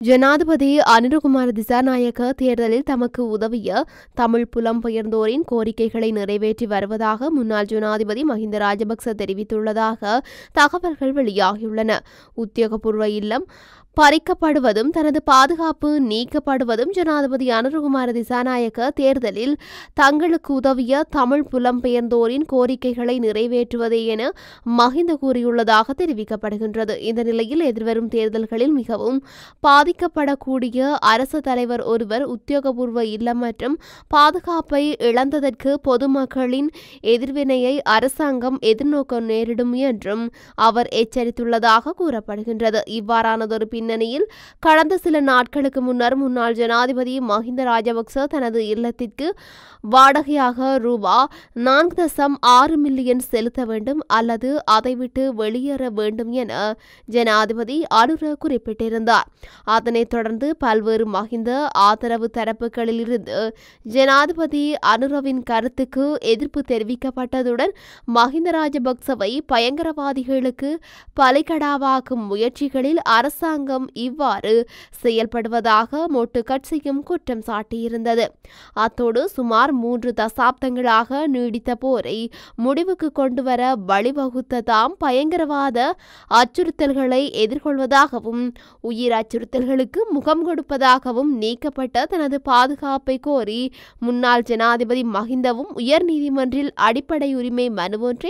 ஜனாதிபதி அனுரகுமார திசாநாயக்க தேர்தலில் தமக்கு உதவிய தமிழ் புலம்பெயர்ந்தோரின் கோரிக்கைகளை நிறைவேற்றி வருவதாக முன்னாள் ஜனாதிபதி மஹிந்த ராஜபக்ச தெரிவித்துள்ளதாக தகவல்கள் வெளியாகியுள்ளன. உத்தியோகபூர்வ இல்லம் பறிக்கப்படுவதும் தனது பாதுகாப்பு நீக்கப்படுவதும் ஜனாதிபதி அனுரகுமார திசாநாயக்க தேர்தலில் தங்களுக்கு உதவிய தமிழ் புலம்பெயர்ந்தோரின் கோரிக்கைகளை நிறைவேற்றுவதே என மஹிந்த கூறியுள்ளதாக தெரிவிக்கப்படுகின்றது. இந்த நிலையில் எதிர்வரும் தேர்தல்களில் மிகவும் பாதிக்கப்படக்கூடிய அரசு தலைவர் ஒருவர் உத்தியோகபூர்வ இல்லம் மற்றும் பாதுகாப்பை இழந்ததற்கு பொதுமக்களின் எதிர்வினையை அரசாங்கம் எதிர்நோக்க நேரிடும் என்றும் அவர் எச்சரித்துள்ளதாக கூறப்படுகின்றது. இவ்வாறானதொரு பின்னணியில் கடந்த சில நாட்களுக்கு முன்னர் முன்னாள் ஜனாதிபதி மஹிந்த ராஜபக்ச தனது இல்லத்திற்கு வாடகையாக ரூபா 4.6 மில்லியன் செலுத்த வேண்டும் அல்லது அதை விட்டு வெளியேற வேண்டும் என ஜனாதிபதி அனுர குறிப்பிட்டிருந்தார். அதனைத் தொடர்ந்து பல்வேறு மஹிந்த ஆதரவு தரப்புகளில் இருந்து ஜனாதிபதி அனுரவின் கருத்துக்கு எதிர்ப்பு தெரிவிக்கப்பட்டதுடன் மஹிந்த ராஜபக்சவை பயங்கரவாதிகளுக்கு பலிகடாவாக்கும் முயற்சிகளில் அரசாங்கம் இவ்வாறு செயல்படுவதாக மொட்டு கட்சியும் குற்றம் சாட்டியிருந்தது. அத்தோடு சுமார் 3 தசாப்தங்களாக நீடித்த போரை முடிவுக்கு கொண்டுவர வழிவகுத்த தாம் பயங்கரவாத அச்சுறுத்தல்களை எதிர்கொள்வதாகவும் உயிர் அச்சுறுத்தல்களுக்கு முகம் கொடுப்பதாகவும் நீக்கப்பட்ட தனது பாதுகாப்பை கோரி முன்னாள் ஜனாதிபதி மஹிந்தவும் உயர்நீதிமன்றில் அடிப்படை உரிமை மனு ஒன்றை